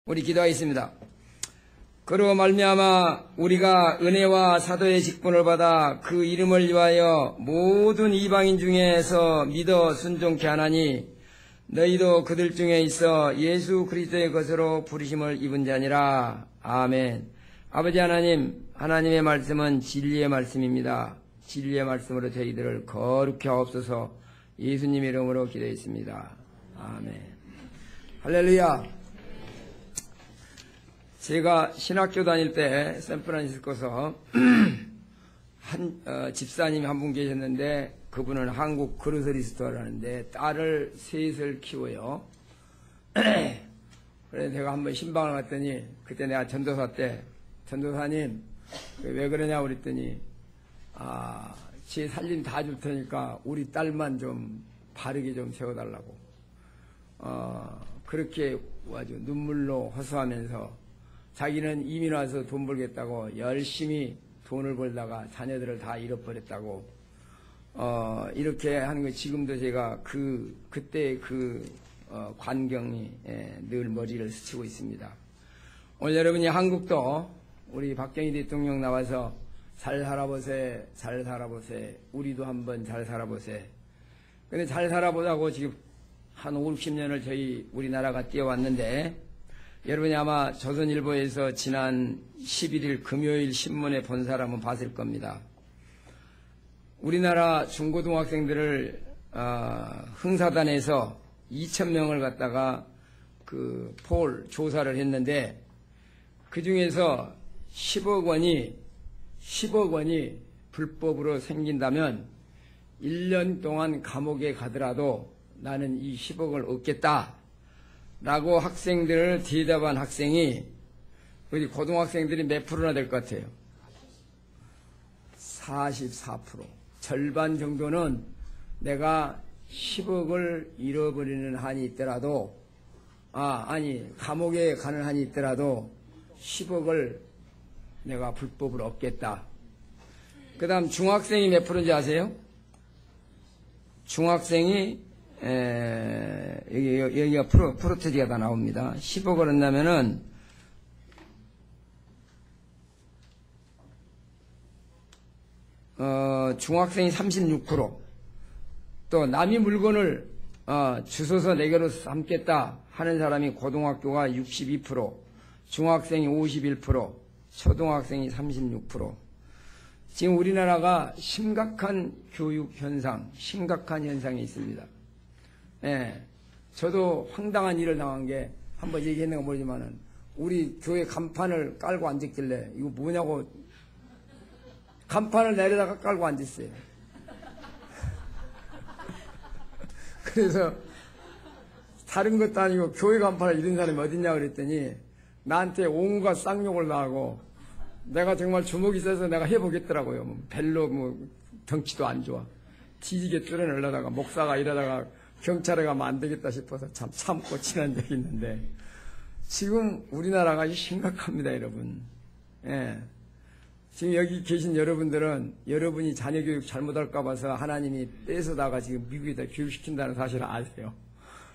우리 기도하겠습니다. 그로 말미암아 우리가 은혜와 사도의 직분을 받아 그 이름을 위하여 모든 이방인 중에서 믿어 순종케 하나니 너희도 그들 중에 있어 예수 그리스도의 것으로 부르심을 입은 자니라. 아멘. 아버지 하나님, 하나님의 말씀은 진리의 말씀입니다. 진리의 말씀으로 저희들을 거룩히 하옵소서. 예수님 이름으로 기도했습니다. 아멘. 할렐루야. 제가 신학교 다닐 때 샌프란시스코에서 집사님이 한 분 계셨는데 그분은 한국 그로서리스토어라는데 딸을 셋을 키워요. 그래서 제가 한번 신방을 갔더니 그때 내가 전도사 때 전도사님 왜 그러냐고 그랬더니 제 살림 다 줄 테니까 우리 딸만 좀 바르게 좀 세워달라고 그렇게 아주 눈물로 호소하면서 자기는 이민 와서 돈 벌겠다고 열심히 돈을 벌다가 자녀들을 다 잃어버렸다고 이렇게 하는 거 지금도 제가 그때 관경이 늘 머리를 스치고 있습니다. 오늘 여러분이 한국도 우리 박정희 대통령 나와서 잘 살아보세, 잘 살아보세, 우리도 한번 잘 살아보세. 근데 잘 살아보자고 지금 한 5, 60년을 우리나라가 뛰어왔는데 여러분이 아마 조선일보에서 지난 11일 금요일 신문에 본 사람은 봤을 겁니다. 우리나라 중고등학생들을 흥사단에서 2,000명을 갖다가 조사를 했는데 그 중에서 10억 원이 불법으로 생긴다면 1년 동안 감옥에 가더라도 나는 이 10억을 얻겠다 라고 학생들을 대답한 학생이 우리 고등학생들이 몇 프로나 될 것 같아요? 44%. 절반 정도는 내가 10억을 잃어버리는 한이 있더라도 감옥에 가는 한이 있더라도 10억을 내가 불법으로 얻겠다. 그 다음 중학생이 몇 프로인지 아세요? 중학생이 여기가 프로테지가 다 나옵니다. 10억을 얻는다면은 중학생이 36%, 또 남이 물건을 주워서 내게로 삼겠다 하는 사람이 고등학교가 62%, 중학생이 51%, 초등학생이 36%. 지금 우리나라가 심각한 교육 현상, 심각한 현상이 있습니다. 저도 황당한 일을 당한 게 한번 얘기했는가 모르지만은 우리 교회 간판을 깔고 앉았길래 이거 뭐냐고 간판을 내려다가 깔고 앉았어요. 그래서 다른 것도 아니고 교회 간판을 잃은 사람이 어딨냐 그랬더니 나한테 옹우가 쌍욕을 나하고 내가 정말 주먹이 세서 내가 해보겠더라고요. 별로 덩치도 안 좋아. 뒤지게 뚫어내려다가 목사가 이러다가 경찰에 가면 안 되겠다 싶어서 참고 지난 적이 있는데 지금 우리나라가 심각합니다, 여러분. 지금 여기 계신 여러분들은 여러분이 자녀 교육 잘못할까 봐서 하나님이 뺏어다가 지금 미국에다 교육시킨다는 사실을 아세요.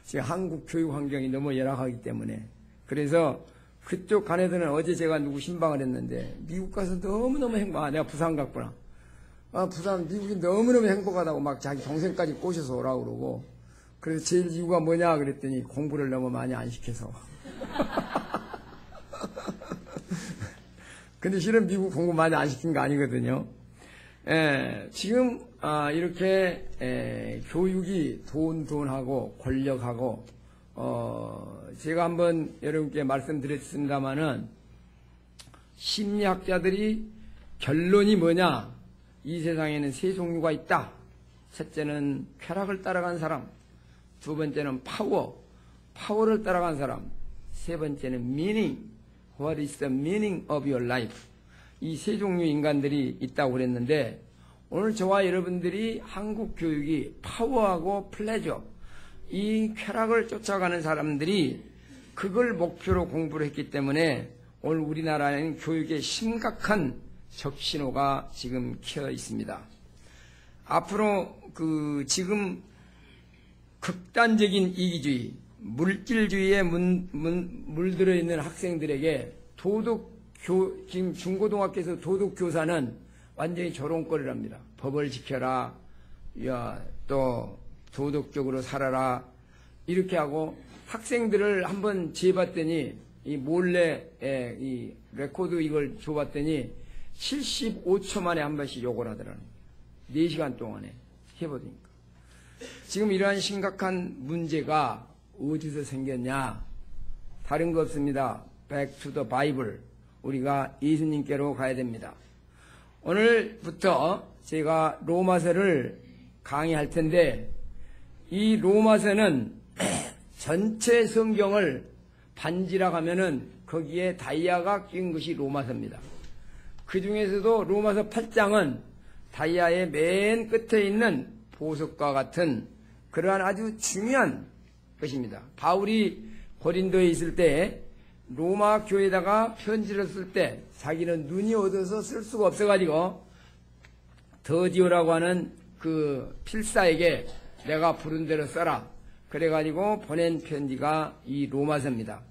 지금 한국 교육 환경이 너무 열악하기 때문에. 그래서 그쪽 가네들은 어제 제가 누구 신방을 했는데 미국 가서 너무너무 내가 부산 갔구나. 부산 미국이 너무너무 행복하다고 막 자기 동생까지 꼬셔서 오라고 그러고 그래서 제일 이유가 뭐냐 그랬더니 공부를 너무 많이 안 시켜서. 근데 실은 미국 공부 많이 안 시킨 거 아니거든요. 지금 이렇게 교육이 돈하고 권력하고 제가 한번 여러분께 말씀드렸습니다마는 심리학자들이 결론이 뭐냐, 이 세상에는 세 종류가 있다. 첫째는 쾌락을 따라간 사람, 두 번째는 파워를 따라간 사람, 세 번째는 meaning, what is the meaning of your life. 이 세 종류 인간들이 있다고 그랬는데 오늘 저와 여러분들이 한국 교육이 파워하고 플레저, 이 쾌락을 쫓아가는 사람들이 그걸 목표로 공부를 했기 때문에 오늘 우리나라에는 교육에 심각한 적신호가 지금 켜 있습니다. 앞으로 지금 극단적인 이기주의, 물질주의에 물들어 있는 학생들에게 지금 중고등학교에서 도덕교사는 완전히 조롱거리랍니다. 법을 지켜라, 또 도덕적으로 살아라, 이렇게 하고 학생들을 한번 재봤더니 이 몰래 이 레코드 이걸 줘봤더니 75초 만에 한 번씩 욕을 하더라는 거예요. 4시간 동안에 해보니까. 지금 이러한 심각한 문제가 어디서 생겼냐? 다른 거 없습니다. Back to the Bible. 우리가 예수님께로 가야 됩니다. 오늘부터 제가 로마서를 강의할 텐데, 이 로마서는 전체 성경을 반지락 하면은 거기에 다이아가 낀 것이 로마서입니다. 그 중에서도 로마서 8장은 다이아의 맨 끝에 있는 보석과 같은 그러한 아주 중요한 것입니다. 바울이 고린도에 있을 때 로마 교회에다가 편지를 쓸 때 자기는 눈이 어두워서 쓸 수가 없어가지고 더디오라고 하는 그 필사에게 내가 부른 대로 써라. 그래가지고 보낸 편지가 이 로마서입니다.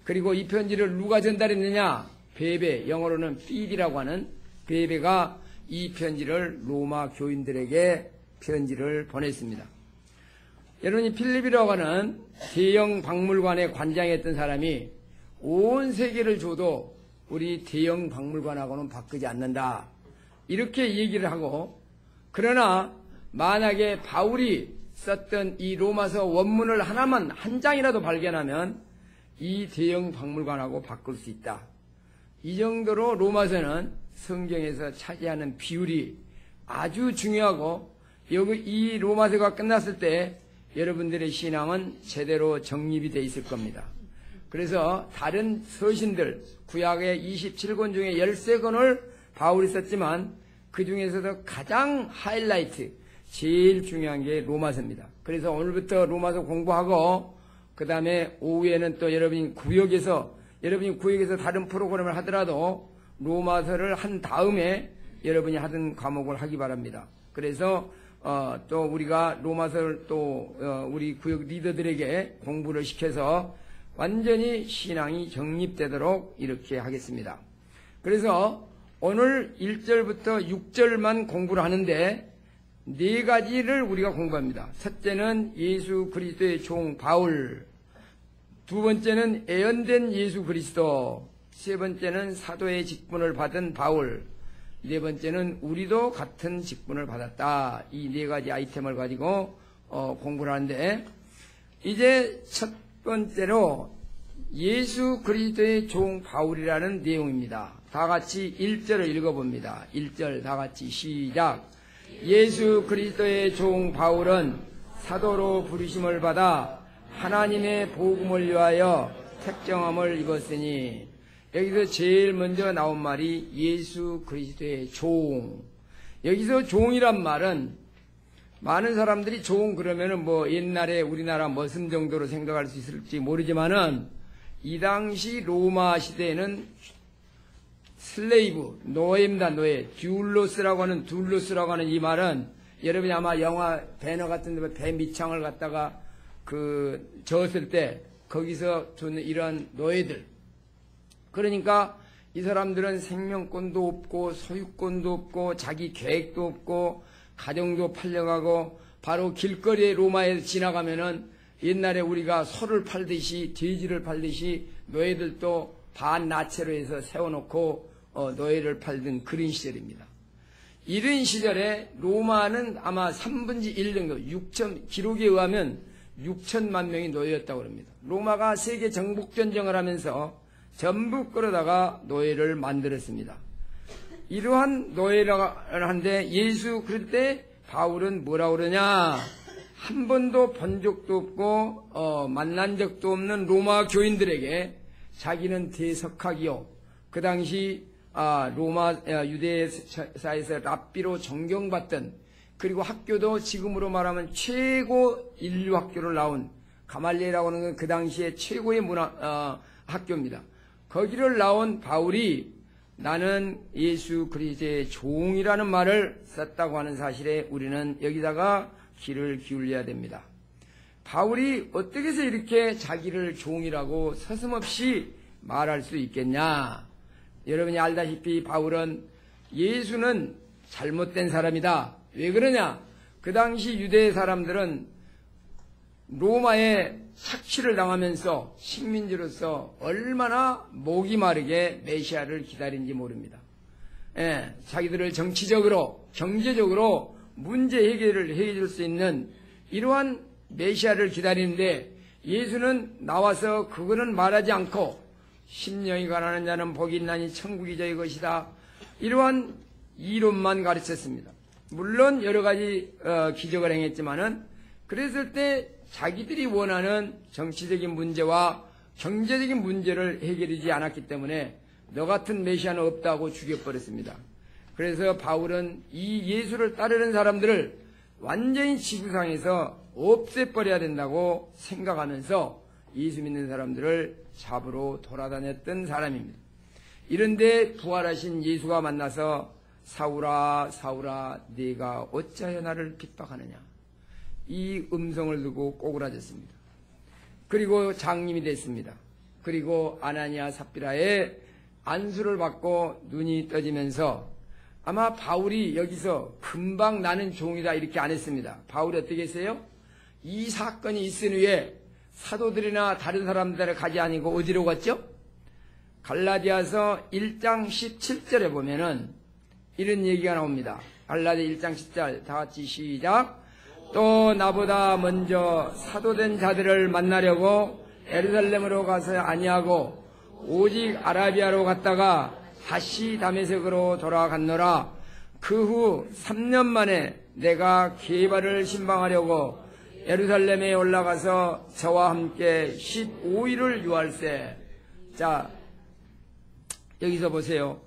그리고 이 편지를 누가 전달했느냐? 베베, 영어로는 필이라고 하는 베베가 이 편지를 로마 교인들에게 편지를 보냈습니다. 여러분이 필립이라고 하는 대형 박물관의 관장이었던 사람이 온 세계를 줘도 우리 대형 박물관하고는 바꾸지 않는다, 이렇게 얘기를 하고, 그러나 만약에 바울이 썼던 이 로마서 원문을 하나만 한 장이라도 발견하면 이 대형 박물관하고 바꿀 수 있다. 이 정도로 로마서는 성경에서 차지하는 비율이 아주 중요하고, 여기 이 로마서가 끝났을 때 여러분들의 신앙은 제대로 정립이 돼 있을 겁니다. 그래서 다른 서신들, 구약의 27권 중에 13권을 바울이 썼지만 그 중에서도 가장 하이라이트, 제일 중요한 게 로마서입니다. 그래서 오늘부터 로마서 공부하고, 그 다음에 오후에는 또 여러분이 구역에서 다른 프로그램을 하더라도 로마서를 한 다음에 여러분이 하던 과목을 하기 바랍니다. 그래서 또 우리가 로마서를 또 우리 구역 리더들에게 공부를 시켜서 완전히 신앙이 정립되도록 이렇게 하겠습니다. 그래서 오늘 1절부터 6절만 공부를 하는데 4가지를 우리가 공부합니다. 첫째는 예수 그리스도의 종 바울, 두 번째는 애언된 예수 그리스도, 세 번째는 사도의 직분을 받은 바울, 네 번째는 우리도 같은 직분을 받았다. 이 4가지 아이템을 가지고 공부를 하는데, 이제 첫 번째로 예수 그리스도의 종 바울이라는 내용입니다. 다 같이 1절을 읽어봅니다. 1절 다 같이 시작. 예수 그리스도의 종 바울은 사도로 부르심을 받아 하나님의 복음을 위하여 택정함을 입었으니, 여기서 제일 먼저 나온 말이 예수 그리스도의 종. 여기서 종이란 말은 많은 사람들이 종 그러면은 뭐 옛날에 우리나라 머슴 정도로 생각할 수 있을지 모르지만은 이 당시 로마 시대에는 슬레이브, 노예입니다. 노예. 듀울로스라고 하는 이 말은 여러분이 아마 영화 배너 같은 데 배 밑창을 갖다가 저었을 때 거기서 주는 이런 노예들. 그러니까 이 사람들은 생명권도 없고 소유권도 없고 자기 계획도 없고 가정도 팔려가고, 바로 길거리에 로마에 지나가면은 옛날에 우리가 소를 팔듯이 돼지를 팔듯이 노예들도 반나체로 해서 세워놓고 노예를 팔던 그런 시절입니다. 이런 시절에 로마는 아마 1/3 정도, 기록에 의하면 6천만 명이 노예였다고 합니다. 로마가 세계 정복전쟁을 하면서 전부 끌어다가 노예를 만들었습니다. 이러한 노예라고 하는데, 예수 그럴 때 바울은 뭐라고 그러냐? 한 번도 본 적도 없고 만난 적도 없는 로마 교인들에게 자기는 대석학이요, 그 당시 로마 유대사에서 랍비로 존경받던, 그리고 학교도 지금으로 말하면 최고 인류 학교를 나온 가말리엘이라고 하는 건 그 당시에 최고의 학교입니다. 거기를 나온 바울이 나는 예수 그리스도의 종이라는 말을 썼다고 하는 사실에 우리는 여기다가 귀를 기울여야 됩니다. 바울이 어떻게 해서 이렇게 자기를 종이라고 서슴없이 말할 수 있겠냐? 여러분이 알다시피 바울은 예수는 잘못된 사람이다. 왜 그러냐? 그 당시 유대 사람들은 로마에 착취를 당하면서 식민지로서 얼마나 목이 마르게 메시아를 기다린지 모릅니다. 예, 자기들을 정치적으로, 경제적으로 문제 해결을 해줄 수 있는 이러한 메시아를 기다리는데 예수는 나와서 그거는 말하지 않고 심령이 가난한 자는 복이 있나니 천국이 저희 것이다. 이러한 이론만 가르쳤습니다. 물론 여러 가지 기적을 행했지만은 그랬을 때 자기들이 원하는 정치적인 문제와 경제적인 문제를 해결하지 않았기 때문에 너 같은 메시아는 없다고 죽여버렸습니다. 그래서 바울은 이 예수를 따르는 사람들을 완전히 지구상에서 없애버려야 된다고 생각하면서 예수 믿는 사람들을 잡으러 돌아다녔던 사람입니다. 이런데 부활하신 예수가 만나서 사울아 사울아 네가 어찌하여 나를 핍박하느냐, 이 음성을 두고 꼬그라졌습니다. 그리고 장님이 됐습니다. 그리고 아나니아 삽비라의 안수를 받고 눈이 떠지면서 아마 바울이 여기서 금방 나는 종이다 이렇게 안 했습니다. 바울이 어떻게 했어요? 이 사건이 있은 후에 사도들이나 다른 사람들을 가지 아니고 어디로 갔죠? 갈라디아서 1장 17절에 보면은 이런 얘기가 나옵니다. 갈라디아 1장 10절 다 같이 시작. 또 나보다 먼저 사도된 자들을 만나려고 예루살렘으로 가서 아니하고 오직 아라비아로 갔다가 다시 다메섹으로 돌아갔노라. 그 후 3년 만에 내가 게바를 신방하려고 예루살렘에 올라가서 저와 함께 15일을 유할세. 자, 여기서 보세요.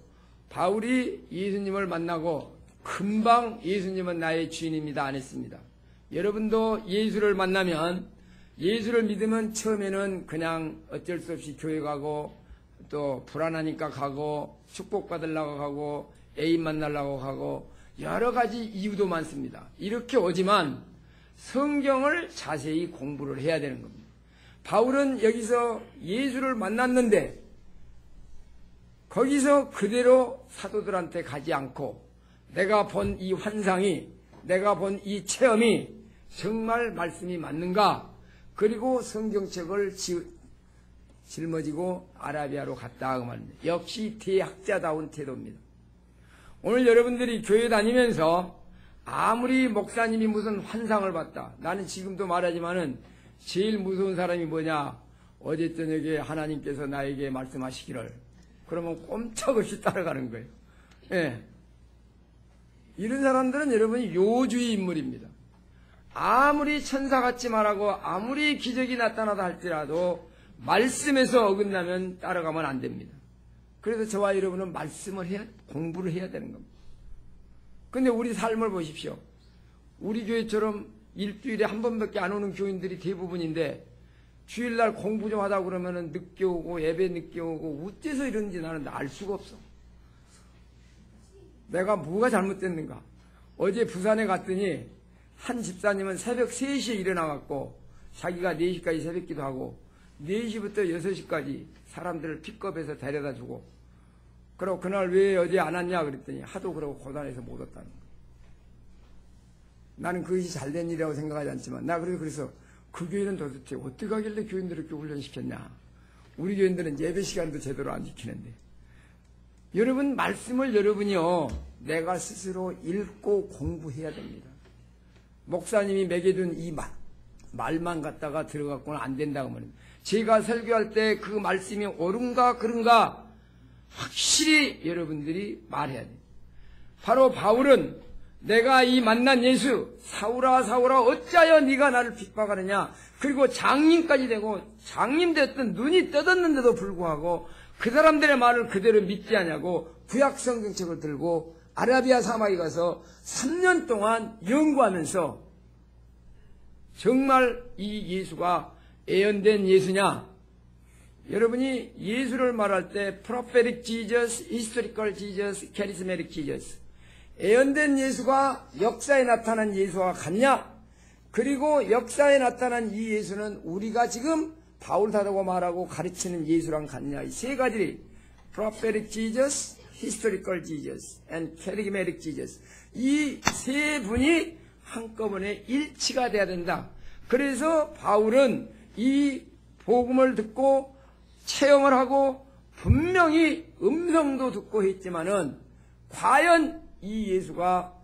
바울이 예수님을 만나고 금방 예수님은 나의 주인입니다 안 했습니다. 여러분도 예수를 만나면, 예수를 믿으면 처음에는 그냥 어쩔 수 없이 교회 가고 또 불안하니까 가고 축복받으려고 가고 애인 만나려고 가고 여러 가지 이유도 많습니다. 이렇게 오지만 성경을 자세히 공부를 해야 되는 겁니다. 바울은 여기서 예수를 만났는데 거기서 그대로 사도들한테 가지 않고 내가 본 이 환상이, 내가 본 이 체험이 정말 말씀이 맞는가? 그리고 성경책을 짊어지고 아라비아로 갔다 그 말입니다. 역시 대학자다운 태도입니다. 오늘 여러분들이 교회 다니면서 아무리 목사님이 무슨 환상을 봤다, 나는 지금도 말하지만은 제일 무서운 사람이 뭐냐? 어제 저녁에 하나님께서 나에게 말씀하시기를, 그러면 꼼짝없이 따라가는 거예요. 예. 이런 사람들은 여러분이 요주의 인물입니다. 아무리 천사같이 말하고 아무리 기적이 나타나다 할지라도 말씀에서 어긋나면 따라가면 안 됩니다. 그래서 저와 여러분은 말씀을 해야, 공부를 해야 되는 겁니다. 근데 우리 삶을 보십시오. 우리 교회처럼 일주일에 한 번밖에 안 오는 교인들이 대부분인데 주일날 공부 좀 하다 그러면은 늦게 오고 예배 늦게 오고 어째서 이런지 나는 알 수가 없어. 내가 뭐가 잘못됐는가? 어제 부산에 갔더니 한 집사님은 새벽 3시에 일어나갖고 자기가 4시까지 새벽기도 하고 4시부터 6시까지 사람들을 픽업해서 데려다 주고, 그리고 그날 왜 어제 안 왔냐 그랬더니 하도 그러고 고단해서 못 왔다는 거예요. 나는 그것이 잘된 일이라고 생각하지 않지만 나 그래서 그 교회는 도대체 어떻게 하길래 교인들을 이렇게 훈련시켰냐. 우리 교인들은 예배 시간도 제대로 안 지키는데. 여러분, 말씀을 여러분이요 내가 스스로 읽고 공부해야 됩니다. 목사님이 매겨둔 이 말만 갖다가 들어갖고는 안 된다고 말입니다. 제가 설교할 때 그 말씀이 옳은가 그른가 확실히 여러분들이 말해야 돼요. 바로 바울은 내가 이 만난 예수, 사울아 사울아 어찌하여 네가 나를 핍박하느냐, 그리고 장님까지 되고 장님 됐던 눈이 떠졌는데도 불구하고 그 사람들의 말을 그대로 믿지 않냐고 구약 성경책을 들고 아라비아 사막에 가서 3년 동안 연구하면서 정말 이 예수가 예언된 예수냐? 여러분이 예수를 말할 때 prophetic Jesus, historical Jesus, charismatic Jesus, 예언된 예수가 역사에 나타난 예수와 같냐? 그리고 역사에 나타난 이 예수는 우리가 지금 바울다라고 말하고 가르치는 예수랑 같냐. 이 세 가지, prophetic Jesus, historical Jesus, and charismatic Jesus. 이 세 분이 한꺼번에 일치가 돼야 된다. 그래서 바울은 이 복음을 듣고 체험을 하고 분명히 음성도 듣고 했지만은 과연 이 예수가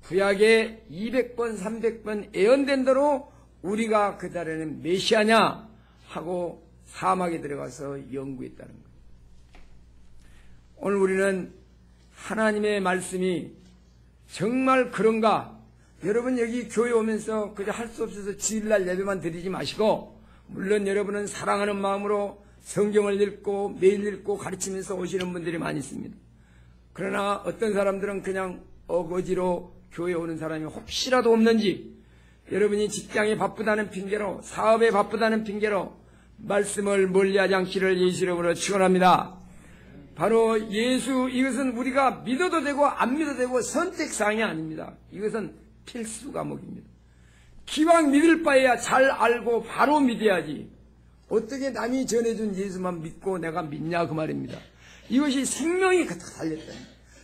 구약에 200번 300번 예언된 대로 우리가 그 달에는 메시아냐 하고 사막에 들어가서 연구했다는 거예요. 오늘 우리는 하나님의 말씀이 정말 그런가? 여러분 여기 교회 오면서 그저 할 수 없어서 주일날 예배만 드리지 마시고, 물론 여러분은 사랑하는 마음으로 성경을 읽고 매일 읽고 가르치면서 오시는 분들이 많이 있습니다. 그러나 어떤 사람들은 그냥 어거지로 교회 오는 사람이 혹시라도 없는지, 여러분이 직장에 바쁘다는 핑계로, 사업에 바쁘다는 핑계로 말씀을 멀리하지 않기를 예수 이름으로 축원합니다. 바로 예수, 이것은 우리가 믿어도 되고 안 믿어도 되고 선택사항이 아닙니다. 이것은 필수 과목입니다. 기왕 믿을 바에야 잘 알고 바로 믿어야지. 어떻게 남이 전해준 예수만 믿고 내가 믿냐 그 말입니다. 이것이 생명이 달렸다.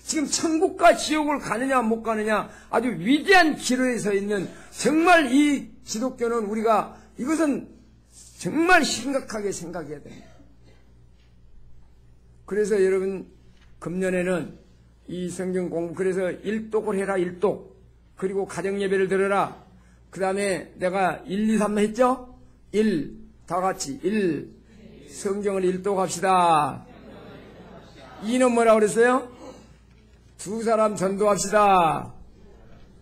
지금 천국과 지옥을 가느냐 못 가느냐 아주 위대한 기로에 서 있는, 정말 이 기독교는 우리가 이것은 정말 심각하게 생각해야 됩니다. 그래서 여러분 금년에는 이 성경 공부, 그래서 일독을 해라. 일독. 그리고 가정예배를 들어라. 그 다음에 내가 1, 2, 3 했죠? 1, 다 같이 1, 성경을 일독합시다. 2는 뭐라고 그랬어요? 두 사람 전도합시다.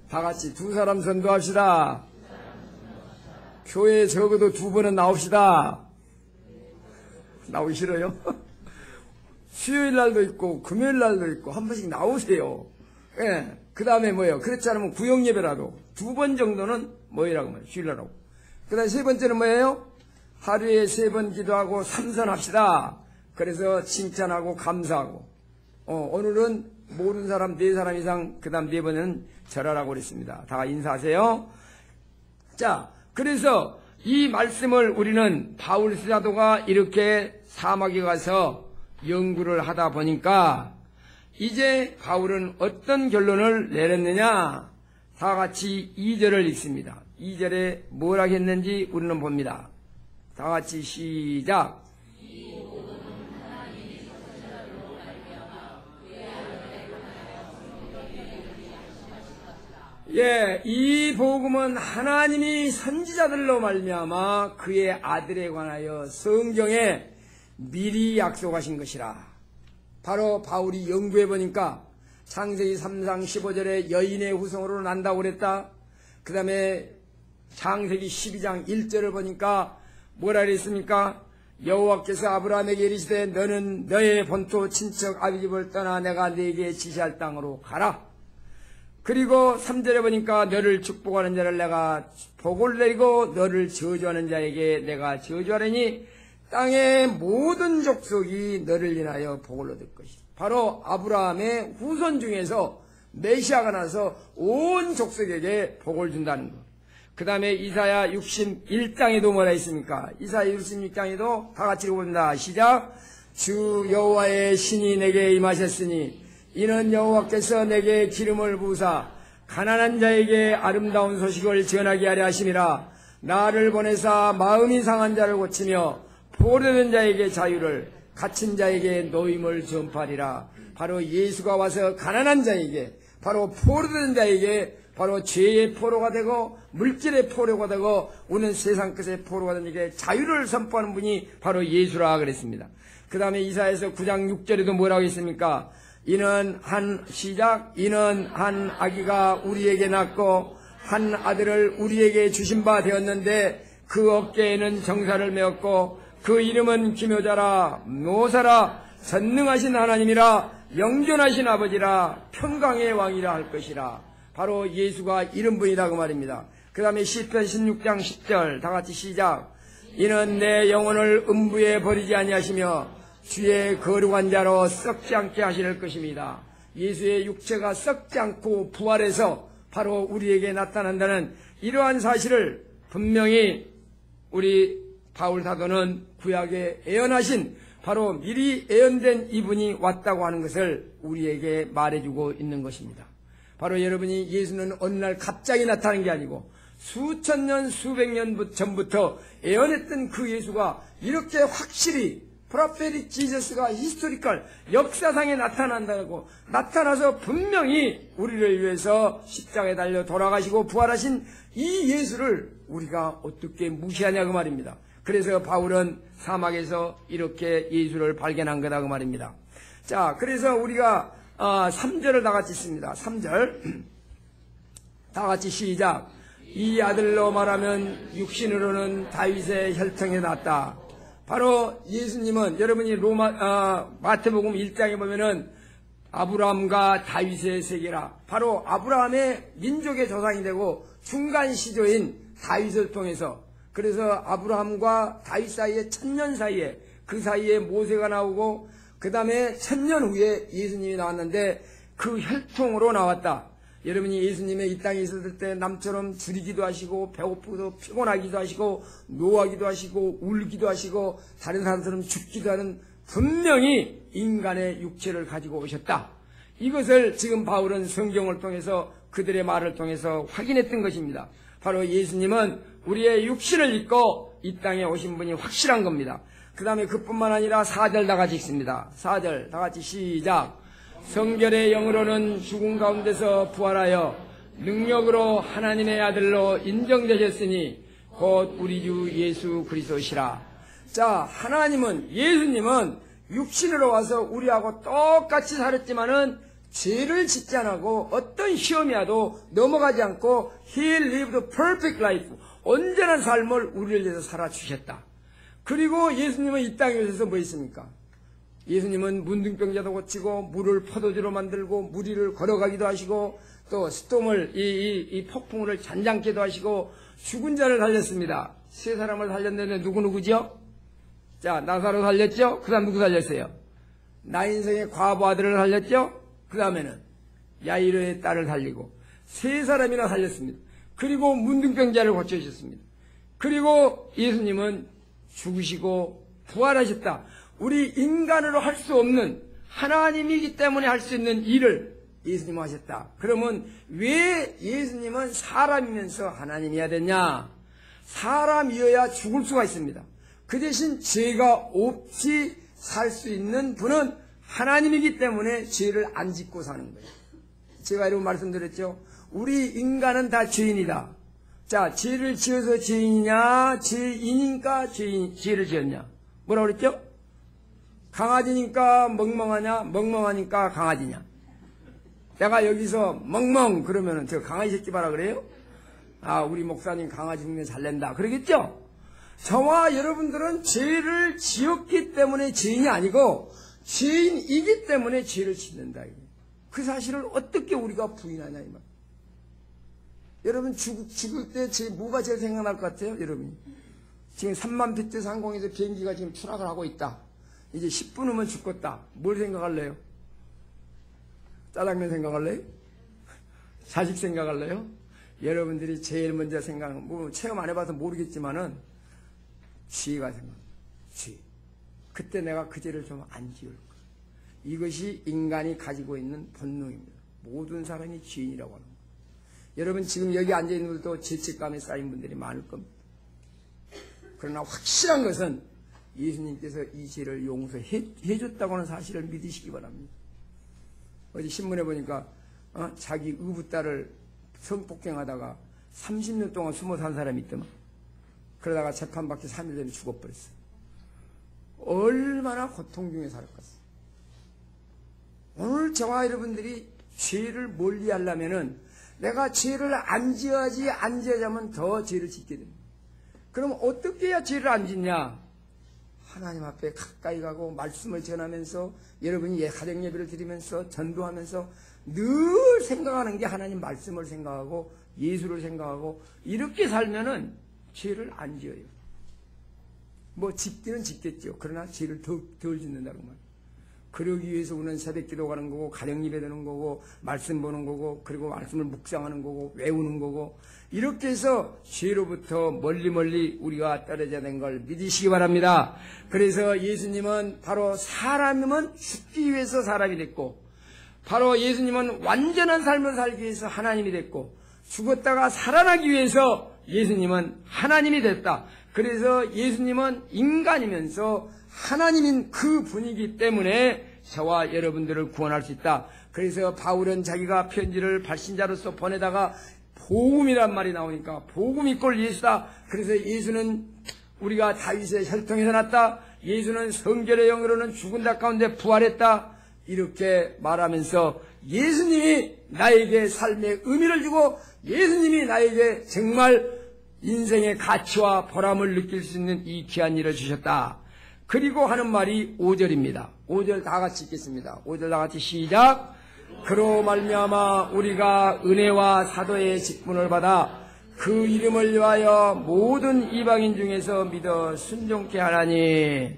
다 같이 두 사람 전도합시다. 교회에 적어도 2번은 나옵시다. 나오기 싫어요? 수요일 날도 있고 금요일 날도 있고 한 번씩 나오세요. 예. 그 다음에 뭐예요? 그렇지 않으면 구역예배라도 2번 정도는 뭐이라고 말해요? 주일날하고. 그 다음에 세 번째는 뭐예요? 하루에 3번 기도하고 삼선합시다. 그래서 칭찬하고 감사하고. 오늘은 모든 사람 4사람 이상, 그 다음 4번은 절하라고 그랬습니다. 다 인사하세요. 자, 그래서 이 말씀을 우리는 바울 사도가 이렇게 사막에 가서 연구를 하다 보니까 이제 바울은 어떤 결론을 내렸느냐? 다 같이 2절을 읽습니다. 2절에 뭐라 했는지 우리는 봅니다. 다 같이 시작. 예, 이 복음은 하나님이 선지자들로 말미암아 그의 아들에 관하여 성경에 미리 약속하신 것이라. 바로 바울이 연구해 보니까 창세기 3장 15절에 여인의 후손으로 난다고 그랬다. 그 다음에 창세기 12장 1절을 보니까 뭐라 그랬습니까? 여호와께서 아브라함에게 이르시되 너는 너의 본토 친척 아비집을 떠나 내가 네게 지시할 땅으로 가라. 그리고 3절에 보니까 너를 축복하는 자를 내가 복을 내리고 너를 저주하는 자에게 내가 저주하리니 땅의 모든 족속이 너를 인하여 복을 얻을 것이다. 바로 아브라함의 후손 중에서 메시아가 나서 온 족속에게 복을 준다는 것. 그 다음에 이사야 61장에도 뭐라 있습니까? 이사야 66장에도 다 같이 읽어본다. 시작. 주 여호와의 신이 내게 임하셨으니 이는 여호와께서 내게 기름을 부으사 가난한 자에게 아름다운 소식을 전하게 하려 하심이라. 나를 보내사 마음이 상한 자를 고치며 포로된 자에게 자유를, 갇힌 자에게 노임을 전파하리라. 바로 예수가 와서 가난한 자에게, 바로 포로된 자에게, 바로 죄의 포로가 되고 물질의 포로가 되고 우는 세상 끝의 포로가 된 자에게 자유를 선포하는 분이 바로 예수라 그랬습니다. 그 다음에 이사야서 9장 6절에도 뭐라고 했습니까? 이는 한 아기가 우리에게 낳고 한 아들을 우리에게 주신 바 되었는데 그 어깨에는 정사를 메었고 그 이름은 기묘자라 묘사라 전능하신 하나님이라 영존하신 아버지라 평강의 왕이라 할 것이라. 바로 예수가 이런 분이다 그 말입니다. 그 다음에 시편 16장 10절 다 같이 시작. 이는 내 영혼을 음부에 버리지 아니하시며 주의 거룩한 자로 썩지 않게 하실 것입니다. 예수의 육체가 썩지 않고 부활해서 바로 우리에게 나타난다는 이러한 사실을 분명히 우리 바울 사도는 구약에 예언하신 바로 미리 예언된 이분이 왔다고 하는 것을 우리에게 말해주고 있는 것입니다. 바로 여러분이 예수는 어느 날 갑자기 나타난 게 아니고 수천 년 수백 년 전부터 예언했던 그 예수가 이렇게 확실히 프로페틱 지저스가 히스토리컬 역사상에 나타난다고 나타나서 분명히 우리를 위해서 십자가에 달려 돌아가시고 부활하신 이 예수를 우리가 어떻게 무시하냐 그 말입니다. 그래서 바울은 사막에서 이렇게 예수를 발견한 거다 그 말입니다. 자, 그래서 우리가 3절을 다 같이 읽습니다. 3절 다 같이 시작. 이 아들로 말하면 육신으로는 다윗의 혈통에 났다. 바로 예수님은 여러분이 마태복음 1장에 보면은 아브라함과 다윗의 세계라. 바로 아브라함의 민족의 조상이 되고 중간 시조인 다윗을 통해서 그래서 아브라함과 다윗 사이에 1000년 사이에 그 사이에 모세가 나오고 그 다음에 1000년 후에 예수님이 나왔는데 그 혈통으로 나왔다. 여러분이 예수님의 이 땅에 있었을 때 남처럼 줄이기도 하시고 배고프기도 피곤하기도 하시고 노하기도 하시고 울기도 하시고 다른 사람처럼 죽기도 하는 분명히 인간의 육체를 가지고 오셨다. 이것을 지금 바울은 성경을 통해서 그들의 말을 통해서 확인했던 것입니다. 바로 예수님은 우리의 육신을 입고 이 땅에 오신 분이 확실한 겁니다. 그 다음에 그뿐만 아니라 4절 다 같이 읽습니다. 4절 다 같이 시작. 성결의 영으로는 죽음 가운데서 부활하여 능력으로 하나님의 아들로 인정되셨으니 곧 우리 주 예수 그리스도시라. 자, 하나님은 예수님은 육신으로 와서 우리하고 똑같이 살았지만은 죄를 짓지 않고 어떤 시험이 와도 넘어가지 않고 He lived perfect life, 온전한 삶을 우리를 위해서 살아주셨다. 그리고 예수님은 이 땅에 오셔서 뭐 있습니까? 예수님은 문둥병자도 고치고 물을 포도주로 만들고 무리를 걸어가기도 하시고 또 스톰을 이 폭풍을 잔잔케도 하시고 죽은 자를 살렸습니다. 세 사람을 살렸는데 누구죠? 자, 나사로 살렸죠? 그 다음 누구 살렸어요? 나인성의 과부 아들을 살렸죠? 그 다음에는 야이로의 딸을 살리고 세 사람이나 살렸습니다. 그리고 문둥병자를 고쳐주셨습니다. 그리고 예수님은 죽으시고 부활하셨다. 우리 인간으로 할 수 없는 하나님이기 때문에 할 수 있는 일을 예수님은 하셨다. 그러면 왜 예수님은 사람이면서 하나님이어야 되냐? 사람이어야 죽을 수가 있습니다. 그 대신 죄가 없이 살 수 있는 분은 하나님이기 때문에 죄를 안 짓고 사는 거예요. 제가 여러분 말씀드렸죠. 우리 인간은 다 죄인이다. 자, 죄를 지어서 죄인이냐, 죄인이니까 죄를 지었냐? 뭐라고 그랬죠? 강아지니까 멍멍하냐, 멍멍하니까 강아지냐? 내가 여기서 멍멍 그러면은 저 강아지 새끼 봐라 그래요? 아, 우리 목사님 강아지 흉내 잘 낸다 그러겠죠? 저와 여러분들은 죄를 지었기 때문에 죄인이 아니고 죄인이기 때문에 죄를 짓는다. 그 사실을 어떻게 우리가 부인하냐 이 말. 여러분 죽을 때 뭐가 제일 생각날 것 같아요? 여러분이 지금 3만 피트 상공에서 비행기가 지금 추락을 하고 있다. 이제 10분 후면 죽겠다. 뭘 생각할래요? 짜장면 생각할래요? 자식 생각할래요? 여러분들이 제일 먼저 뭐 체험 안 해봐서 모르겠지만은 죄가 생각나. 죄. 그때 내가 그 죄를 좀 안 지을 거야. 이것이 인간이 가지고 있는 본능입니다. 모든 사람이 죄인이라고 하는 거예요. 여러분 지금 여기 앉아있는 분들도 죄책감에 쌓인 분들이 많을 겁니다. 그러나 확실한 것은 예수님께서 이 죄를 용서해줬다고 하는 사실을 믿으시기 바랍니다. 어제 신문에 보니까 자기 의붓딸을 성폭행하다가 30년 동안 숨어 산 사람이 있더만. 그러다가 재판받기 3일 전에 죽어버렸어요. 얼마나 고통 중에 살았겠어요. 오늘 저와 여러분들이 죄를 멀리 하려면은 내가 죄를 안 지어야지, 안 지어야면 더 죄를 짓게 됩니다. 그럼 어떻게 해야 죄를 안 짓냐? 하나님 앞에 가까이 가고 말씀을 전하면서 여러분이 가정 예배를 드리면서 전도하면서 늘 생각하는 게 하나님 말씀을 생각하고 예수를 생각하고 이렇게 살면은 죄를 안 지어요. 뭐 짓기는 짓겠죠. 그러나 죄를 덜 짓는다는 말. 그러기 위해서 우리는 새벽 기도 가는 거고, 가정 예배 드는 거고, 말씀 보는 거고, 그리고 말씀을 묵상하는 거고, 외우는 거고, 이렇게 해서 죄로부터 멀리 우리가 떨어져야 되는 걸 믿으시기 바랍니다. 그래서 예수님은 바로 사람이면 죽기 위해서 사람이 됐고, 바로 예수님은 완전한 삶을 살기 위해서 하나님이 됐고, 죽었다가 살아나기 위해서 예수님은 하나님이 됐다. 그래서 예수님은 인간이면서 하나님인 그 분이기 때문에 저와 여러분들을 구원할 수 있다. 그래서 바울은 자기가 편지를 발신자로서 보내다가 복음이란 말이 나오니까 복음이 꼴 예수다. 그래서 예수는 우리가 다윗의 혈통에서 났다. 예수는 성결의 영으로는 죽은 자 가운데 부활했다. 이렇게 말하면서 예수님이 나에게 삶의 의미를 주고 예수님이 나에게 정말 인생의 가치와 보람을 느낄 수 있는 이 귀한 일을 주셨다. 그리고 하는 말이 5절입니다. 5절 다 같이 읽겠습니다. 5절 다 같이 시작. 그로 말미암아 우리가 은혜와 사도의 직분을 받아 그 이름을 위하여 모든 이방인 중에서 믿어 순종케 하나니,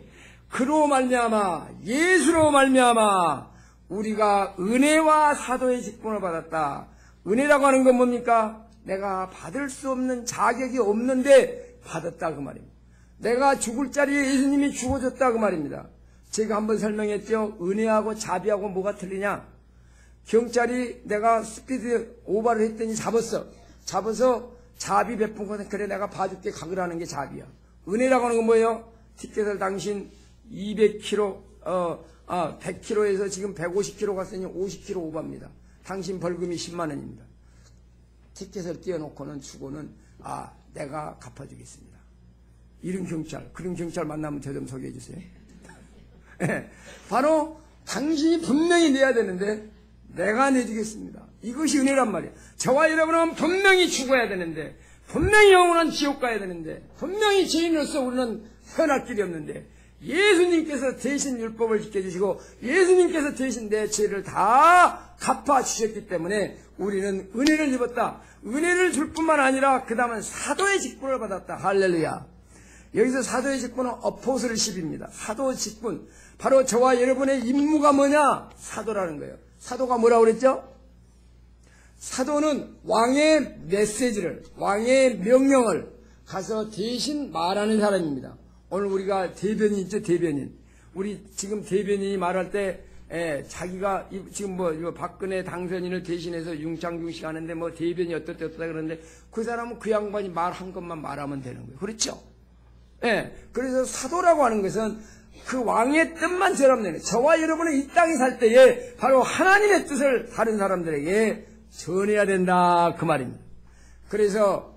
그로 말미암아, 예수로 말미암아 우리가 은혜와 사도의 직분을 받았다. 은혜라고 하는 건 뭡니까? 내가 받을 수 없는 자격이 없는데 받았다 그 말입니다. 내가 죽을 자리에 예수님이 죽어줬다 그 말입니다. 제가 한번 설명했죠. 은혜하고 자비하고 뭐가 틀리냐? 경찰이 내가 스피드 오버를 했더니 잡아서 자비 베푼 그래 내가 봐줄게 가그라는 게 자비야. 은혜라고 하는 건 뭐예요? 티켓을 당신 200km 100km에서 지금 150km 갔으니 50km 오버입니다. 당신 벌금이 10만 원입니다. 티켓을 띄워놓고는 주고는 내가 갚아주겠습니다. 이런 경찰, 그런 경찰 만나면 저 좀 소개해 주세요. 바로 당신이 분명히 내야 되는데 내가 내주겠습니다. 이것이 은혜란 말이에요. 저와 여러분은 분명히 죽어야 되는데, 분명히 영원한 지옥 가야 되는데, 분명히 죄인으로서 우리는 태어날 길이 없는데, 예수님께서 대신 율법을 지켜주시고 예수님께서 대신 내 죄를 다 갚아주셨기 때문에 우리는 은혜를 입었다. 은혜를 줄 뿐만 아니라 그 다음은 사도의 직분을 받았다. 할렐루야. 여기서 사도의 직분은 어포슬십입니다. 사도 직분. 바로 저와 여러분의 임무가 뭐냐? 사도라는 거예요. 사도가 뭐라고 그랬죠? 사도는 왕의 메시지를, 왕의 명령을 가서 대신 말하는 사람입니다. 오늘 우리가 대변인 있죠, 대변인. 우리 지금 대변인이 말할 때, 자기가 지금 이거 박근혜 당선인을 대신해서 융창중식 하는데 대변인이 어떻다 그러는데 그 사람은 그 양반이 말한 것만 말하면 되는 거예요. 그렇죠? 그래서 사도라고 하는 것은 그 왕의 뜻만 전하면 되는, 저와 여러분은 이 땅에 살 때에 바로 하나님의 뜻을 다른 사람들에게 전해야 된다 그 말입니다. 그래서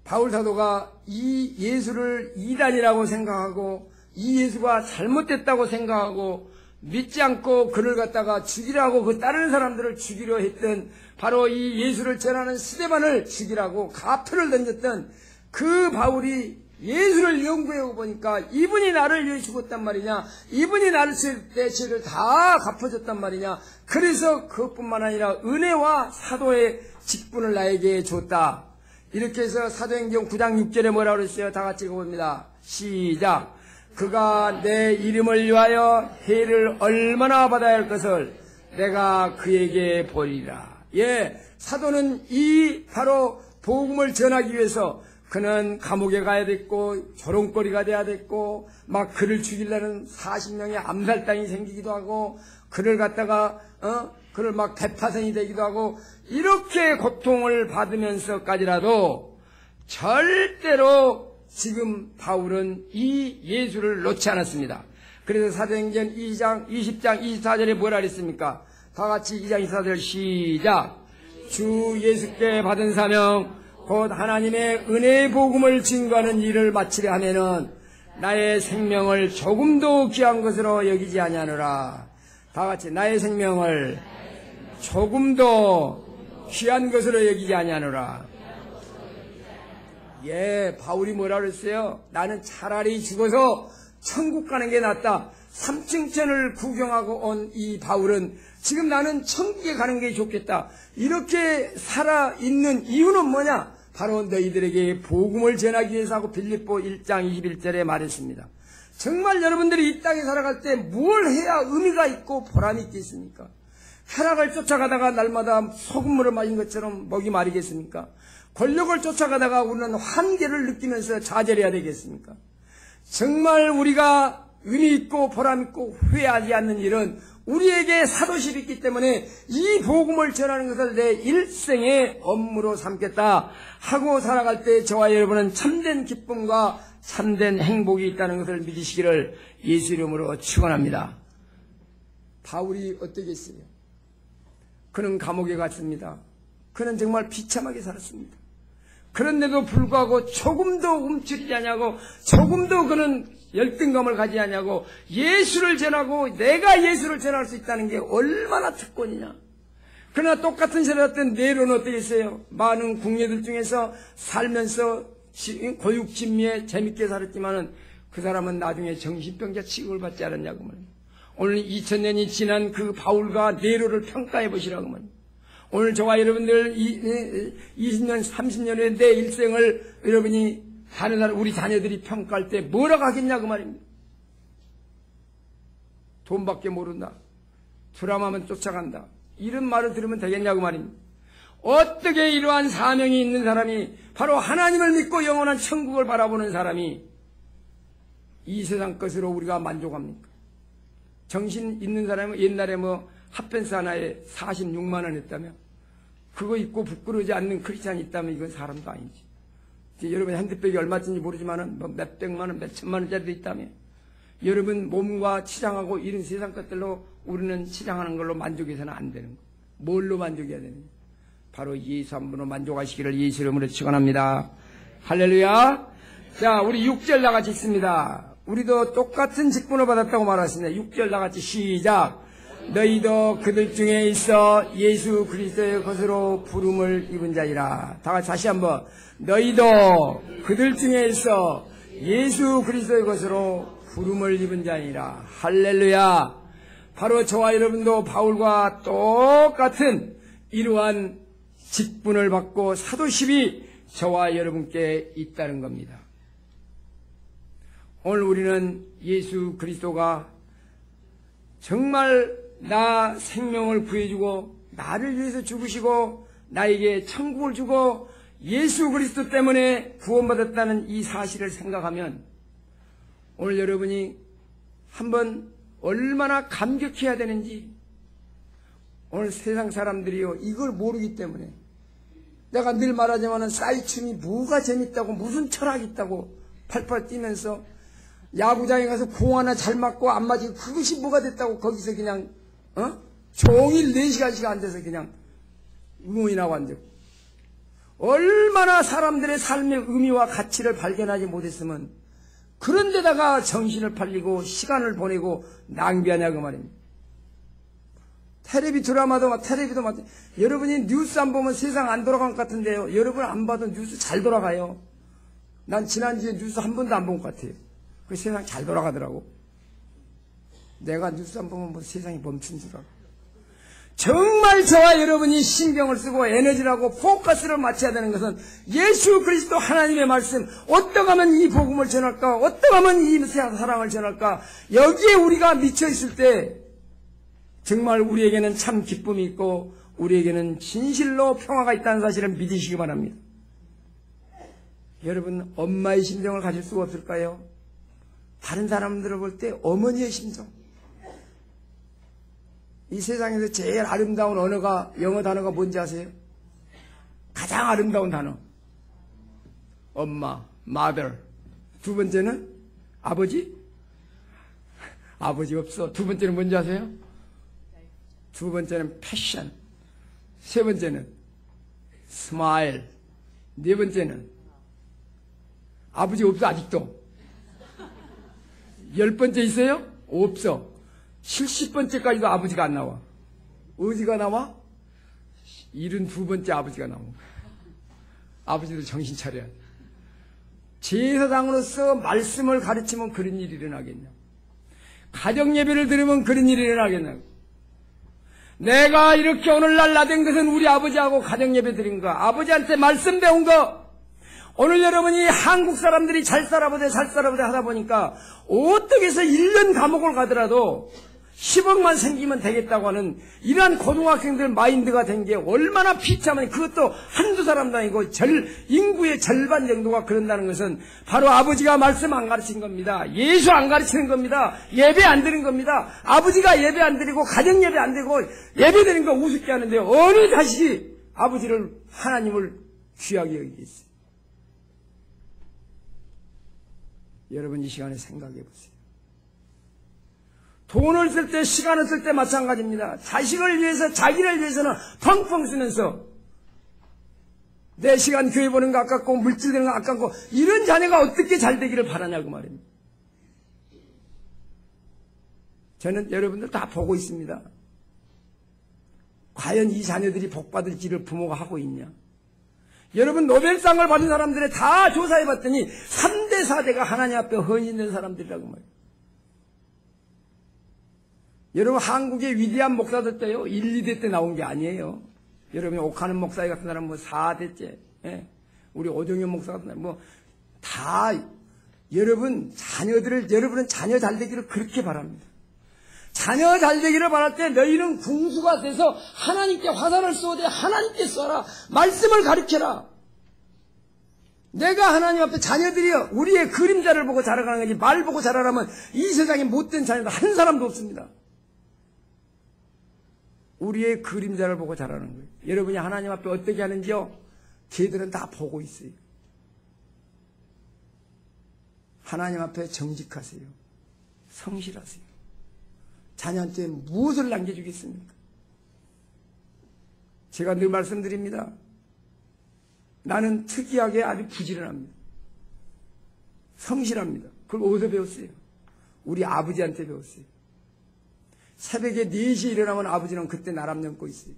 바울 사도가 이 예수를 이단이라고 생각하고 이 예수가 잘못됐다고 생각하고 믿지 않고 그를 갖다가 죽이라고 그 따르는 사람들을 죽이려 했던 바로 이 예수를 전하는 스데반을 죽이라고 가표를 던졌던 그 바울이 예수를 연구해 보니까 이분이 나를 위해 죽었단 말이냐, 이분이 나를 내 죄를 다 갚아줬단 말이냐. 그래서 그것뿐만 아니라 은혜와 사도의 직분을 나에게 줬다. 이렇게 해서 사도행전 9장 6절에 뭐라고 그랬어요? 다 같이 읽어봅니다. 시작. 그가 내 이름을 위하여 해를 얼마나 받아야 할 것을 내가 그에게 보리라. 사도는 이 바로 복음을 전하기 위해서 그는 감옥에 가야 됐고 조롱거리가 돼야 됐고 막 그를 죽이려는 40명의 암살당이 생기기도 하고 그를 갖다가 그를 막 대파선이 되기도 하고 이렇게 고통을 받으면서까지라도 절대로 지금 바울은 이 예수를 놓지 않았습니다. 그래서 사도행전 2장 20장 24절에 뭐라 그랬습니까? 다 같이 2장 24절 시작. 주 예수께 받은 사명 곧 하나님의 은혜의 복음을 증거하는 일을 마치려 하면은 나의 생명을 조금도 귀한 것으로 여기지 아니하노라. 다 같이 나의 생명을 조금도 귀한 것으로 여기지 아니하노라. 바울이 뭐라 그랬어요? 나는 차라리 죽어서 천국 가는 게 낫다. 삼층천을 구경하고 온 이 바울은 지금 나는 천국에 가는 게 좋겠다. 이렇게 살아있는 이유는 뭐냐? 바로 너희들에게 복음을 전하기 위해서 하고 빌립보 1장 21절에 말했습니다. 정말 여러분들이 이 땅에 살아갈 때 뭘 해야 의미가 있고 보람이 있겠습니까? 쾌락을 쫓아가다가 날마다 소금물을 마신 것처럼 목이 마르겠습니까? 권력을 쫓아가다가 우리는 한계를 느끼면서 좌절해야 되겠습니까? 정말 우리가 의미 있고 보람 있고 후회하지 않는 일은 우리에게 사도십이 있기 때문에 이 복음을 전하는 것을 내 일생의 업무로 삼겠다 하고 살아갈 때 저와 여러분은 참된 기쁨과 참된 행복이 있다는 것을 믿으시기를 예수 이름으로 축원합니다. 바울이 어떻겠어요? 그는 감옥에 갔습니다. 그는 정말 비참하게 살았습니다. 그런데도 불구하고 조금도 움츠리지 않냐고, 조금도 그는 열등감을 가지지 않냐고, 예수를 전하고 내가 예수를 전할 수 있다는 게 얼마나 특권이냐. 그러나 똑같은 세를 했던 네로는 어떻겠어요? 많은 궁녀들 중에서 살면서 고육진미에 재밌게 살았지만은 그 사람은 나중에 정신병자 취급을 받지 않았냐고 말입니다. 오늘 2000년이 지난 그 바울과 네로를 평가해 보시라고 말입니다. 오늘 저와 여러분들 20년, 30년의 내 일생을 여러분이 다른 나라 우리 자녀들이 평가할 때 뭐라고 하겠냐고 말입니다. 돈밖에 모른다. 드라마만 쫓아간다. 이런 말을 들으면 되겠냐고 말입니다. 어떻게 이러한 사명이 있는 사람이 바로 하나님을 믿고 영원한 천국을 바라보는 사람이 이 세상 것으로 우리가 만족합니까? 정신 있는 사람은 옛날에 핫팬츠 하나에 46만 원 했다며 그거 입고 부끄러우지 않는 크리스찬이 있다면 이건 사람도 아니지. 여러분 핸드백이 얼마쯤인지 모르지만은 몇백만 원, 몇천만 원짜리도 있다며. 여러분 몸과 치장하고 이런 세상 것들로 우리는 치장하는 걸로 만족해서는 안 되는 거. 뭘로 만족해야 되느냐? 바로 예수 한 분으로 만족하시기를 예수 이름으로 축원합니다. 할렐루야. 자, 우리 6절 나같이 읽습니다. 우리도 똑같은 직분을 받았다고 말하십니다. 6절 나같이 시작. 너희도 그들 중에 있어 예수 그리스도의 것으로 부름을 입은 자이라. 다 같이 다시 한번. 너희도 그들 중에 있어 예수 그리스도의 것으로 부름을 입은 자이라. 할렐루야. 바로 저와 여러분도 바울과 똑같은 이러한 직분을 받고 사도십이 저와 여러분께 있다는 겁니다. 오늘 우리는 예수 그리스도가 정말 나 생명을 구해주고 나를 위해서 죽으시고 나에게 천국을 주고 예수 그리스도 때문에 구원받았다는 이 사실을 생각하면 오늘 여러분이 한번 얼마나 감격해야 되는지 오늘 세상 사람들이요 이걸 모르기 때문에 내가 늘 말하지만은 싸이춤이 뭐가 재밌다고 무슨 철학이 있다고 팔팔 뛰면서 야구장에 가서 공 하나 잘 맞고 안 맞으면 그것이 뭐가 됐다고 거기서 그냥 종일 4시간씩 앉아서 그냥 응원이나 앉고 얼마나 사람들의 삶의 의미와 가치를 발견하지 못했으면 그런 데다가 정신을 팔리고 시간을 보내고 낭비하냐고 말입니다. 텔레비 드라마도 텔레비도 여러분이 뉴스 안 보면 세상 안 돌아간 것 같은데요. 여러분 안 봐도 뉴스 잘 돌아가요. 난 지난주에 뉴스 한 번도 안 본 것 같아요. 그 세상 잘 돌아가더라고. 내가 뉴스 안 보면 세상이 멈춘 줄 알아. 정말 저와 여러분이 신경을 쓰고 에너지를 하고 포커스를 맞춰야 되는 것은 예수 그리스도 하나님의 말씀, 어떻게 하면 이 복음을 전할까, 어떻게 하면 이 사랑을 전할까, 여기에 우리가 미쳐있을 때 정말 우리에게는 참 기쁨이 있고 우리에게는 진실로 평화가 있다는 사실을 믿으시기 바랍니다. 여러분 엄마의 심정을 가질 수가 없을까요? 다른 사람들을 볼 때 어머니의 심정. 이 세상에서 제일 아름다운 언어가 영어 단어가 뭔지 아세요? 가장 아름다운 단어 엄마, mother. 두 번째는 아버지? 아버지 없어. 두 번째는 뭔지 아세요? 두 번째는 passion. 세 번째는 smile. 네 번째는 아버지 없어 아직도. 10번째 있어요? 없어. 70번째까지도 아버지가 안 나와. 어디가 나와? 72번째 아버지가 나온 거야. 아버지도 정신 차려야 돼. 제사장으로서 말씀을 가르치면 그런 일이 일어나겠냐? 가정 예배를 들으면 그런 일이 일어나겠냐? 내가 이렇게 오늘날 나된 것은 우리 아버지하고 가정 예배 드린 거, 아버지한테 말씀 배운 거, 오늘 여러분이 한국 사람들이 잘 살아보자 하다 보니까 어떻게 해서 1년 감옥을 가더라도 10억만 생기면 되겠다고 하는 이러한 고등학생들 마인드가 된 게 얼마나 비참하니, 그것도 한두 사람도 아니고 인구의 절반 정도가 그런다는 것은 바로 아버지가 말씀 안 가르친 겁니다. 예수 안 가르치는 겁니다. 예배 안 드리는 겁니다. 아버지가 예배 안 드리고 가정 예배 안 드리고 예배 드리는 거 우습게 하는데 어느 자식이 아버지를, 하나님을 귀하게 여기겠어요? 여러분 이 시간에 생각해 보세요. 돈을 쓸 때, 시간을 쓸 때 마찬가지입니다. 자식을 위해서, 자기를 위해서는 펑펑 쓰면서 내 시간 교회 보는 거 아깝고 물질 되는 거 아깝고, 이런 자녀가 어떻게 잘 되기를 바라냐고 말입니다. 저는 여러분들 다 보고 있습니다. 과연 이 자녀들이 복받을 길을 부모가 하고 있냐? 여러분 노벨상을 받은 사람들의 다 조사해봤더니 3대 4대가 하나님 앞에 헌이 있는 사람들이라고 말이에요. 여러분 한국의 위대한 목사들 때요 1, 2대 때 나온 게 아니에요. 여러분 옥하는 목사 같은 사람 뭐 4대째, 예? 우리 오정현 목사 같은 사람 뭐 다 여러분은 자녀 잘 되기를 그렇게 바랍니다. 자녀 잘 되기를 바랄 때 너희는 군수가 돼서 하나님께 화살을 쏘되 하나님께 쏘라. 말씀을 가르쳐라. 내가 하나님 앞에 자녀들이 우리의 그림자를 보고 자라가는 거지, 말 보고 자라라면 이 세상에 못된 자녀도 한 사람도 없습니다. 우리의 그림자를 보고 자라는 거예요. 여러분이 하나님 앞에 어떻게 하는지요? 걔들은 다 보고 있어요. 하나님 앞에 정직하세요. 성실하세요. 자녀한테 무엇을 남겨주겠습니까? 제가 늘 말씀드립니다. 나는 특이하게 아주 부지런합니다. 성실합니다. 그걸 어디서 배웠어요? 우리 아버지한테 배웠어요. 새벽에 4시에 일어나면 아버지는 그때 나람 넘고 있어요.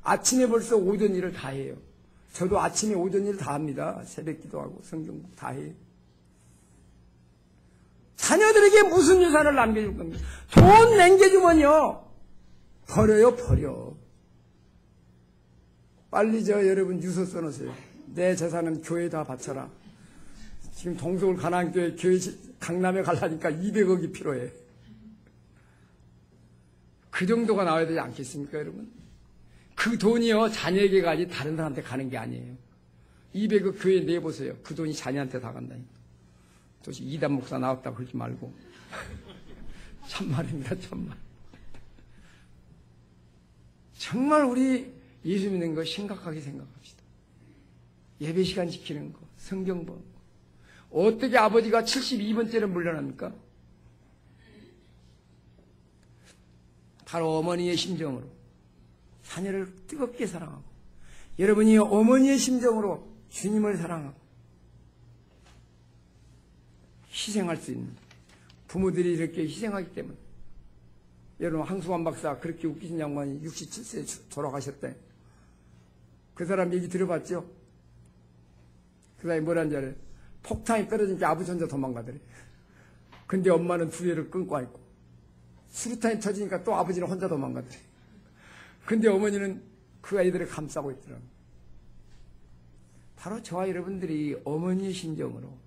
아침에 벌써 오전 일을 다 해요. 저도 아침에 오전 일 다 합니다. 새벽 기도하고 성경국 다 해요. 자녀들에게 무슨 유산을 남겨줄 겁니까? 돈 남겨주면요 버려요. 버려. 빨리 여러분 유서 써놓으세요. 내 재산은 교회에다 바쳐라. 지금 동서울 가난교회 교회 강남에 가려니까 200억이 필요해. 그 정도가 나와야 되지 않겠습니까 여러분? 그 돈이요 자녀에게 가지 다른 사람한테 가는 게 아니에요. 200억 교회에 내보세요. 그 돈이 자녀한테 다 간다니까. 도대체 이단 목사 나왔다고 그러지 말고. 참말입니다. 참말. 정말 우리 예수 믿는 거 심각하게 생각합시다. 예배 시간 지키는 거, 성경 보는 거. 어떻게 아버지가 72번째를 물러납니까? 바로 어머니의 심정으로 자녀를 뜨겁게 사랑하고, 여러분이 어머니의 심정으로 주님을 사랑하고 희생할 수 있는 부모들이 이렇게 희생하기 때문에. 여러분 황수관 박사 그렇게 웃기신 양반이 67세에 돌아가셨대. 그 사람 얘기 들어봤죠? 그 사람이 뭐라는 줄 알아요? 폭탄이 떨어지니까 아버지 혼자 도망가더래. 근데 엄마는 두 애를 끊고 있고, 수류탄이 터지니까 또 아버지는 혼자 도망가더래. 근데 어머니는 그 아이들을 감싸고 있더라고요. 바로 저와 여러분들이 어머니의 심정으로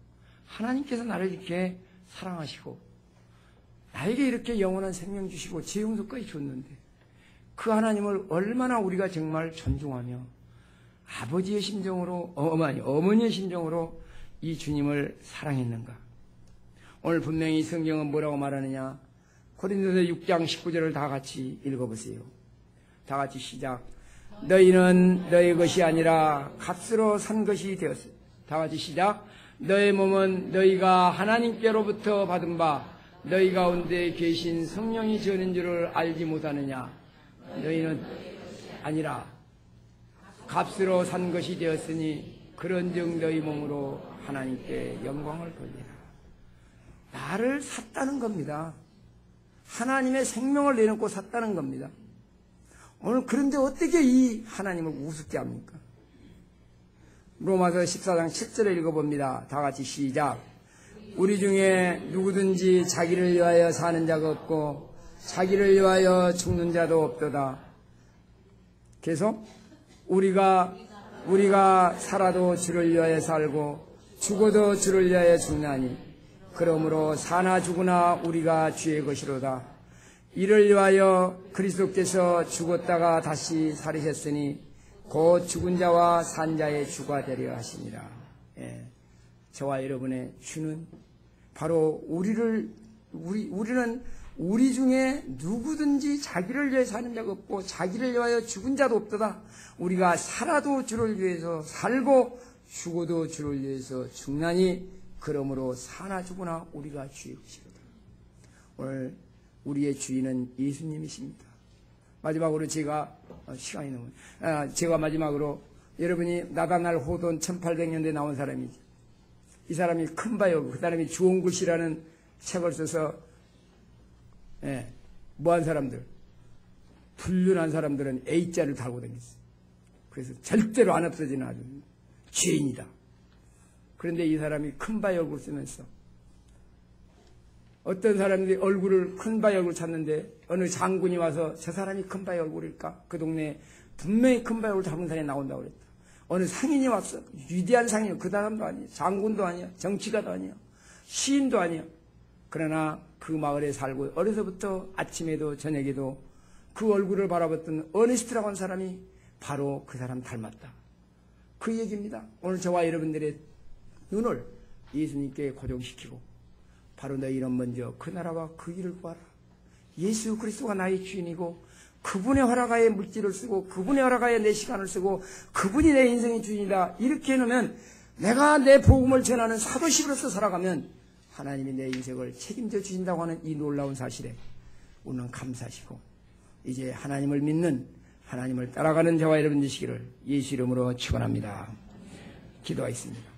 하나님께서 나를 이렇게 사랑하시고 나에게 이렇게 영원한 생명 주시고 재용서까지 줬는데 그 하나님을 얼마나 우리가 정말 존중하며 아버지의 심정으로, 어머니의 심정으로 이 주님을 사랑했는가. 오늘 분명히 성경은 뭐라고 말하느냐. 고린도서 6장 19절을 다 같이 읽어보세요. 다 같이 시작. 너희는 너희 것이 아니라 값으로 산 것이 되었으니. 다 같이 시작. 너의 몸은 너희가 하나님께로부터 받은 바 너희 가운데 계신 성령이 지어낸 줄을 알지 못하느냐. 너희는 아니라 값으로 산 것이 되었으니 그런즉 너희 몸으로 하나님께 영광을 돌리라. 나를 샀다는 겁니다. 하나님의 생명을 내놓고 샀다는 겁니다. 오늘 그런데 어떻게 이 하나님을 우습게 합니까? 로마서 14장 7절을 읽어봅니다. 다 같이 시작. 우리 중에 누구든지 자기를 위하여 사는 자가 없고 자기를 위하여 죽는 자도 없도다. 계속 우리가 우리가 살아도 주를 위하여 살고 죽어도 주를 위하여 죽나니 그러므로 사나 죽으나 우리가 주의 것이로다. 이를 위하여 그리스도께서 죽었다가 다시 살으셨으니 곧 죽은 자와 산 자의 주가 되려 하시니라. 예. 저와 여러분의 주는 바로 우리는 우리 중에 누구든지 자기를 위해 사는 자가 없고 자기를 위하여 죽은 자도 없도다. 우리가 살아도 주를 위해서 살고 죽어도 주를 위해서 죽나니 그러므로 사나 죽으나 우리가 주의 것이로다. 오늘 우리의 주인은 예수님이십니다. 마지막으로 제가 시간이 너무 제가 마지막으로 여러분이 나다날 호돈 1800년대에 나온 사람이죠. 이 사람이 큰바요 그 사람이 주홍글씨라는 책을 써서 뭐한 사람들 불륜한 사람들은 A자를 달고 다녔어요. 그래서 절대로 안 없어지는 아주 죄인이다. 그런데 이 사람이 큰바의 얼굴을 쓰면서 어떤 사람들이 큰바의 얼굴을 찾는데 어느 장군이 와서 저 사람이 큰바의 얼굴일까? 그 동네에 분명히 큰바의 얼굴 잡은 사람이 나온다고 그랬다. 어느 상인이 왔어. 위대한 상인, 그 사람도 아니야. 장군도 아니야. 정치가도 아니야. 시인도 아니야. 그러나 그 마을에 살고 어려서부터 아침에도 저녁에도 그 얼굴을 바라봤던 어니스트라고 하는 사람이 바로 그 사람 닮았다. 그 얘기입니다. 오늘 저와 여러분들의 눈을 예수님께 고정시키고 바로 너희는 먼저 그 나라와 그 일을 구하라. 예수 그리스도가 나의 주인이고 그분의 허락하에 물질을 쓰고 그분의 허락하에 내 시간을 쓰고 그분이 내 인생의 주인이다. 이렇게 해놓으면 내가 내 복음을 전하는 사도식으로서 살아가면 하나님이 내 인생을 책임져 주신다고 하는 이 놀라운 사실에 우리는 감사하시고 이제 하나님을 믿는 하나님을 따라가는 저와 여러분 되시기를 예수 이름으로 축원합니다. 기도하겠습니다.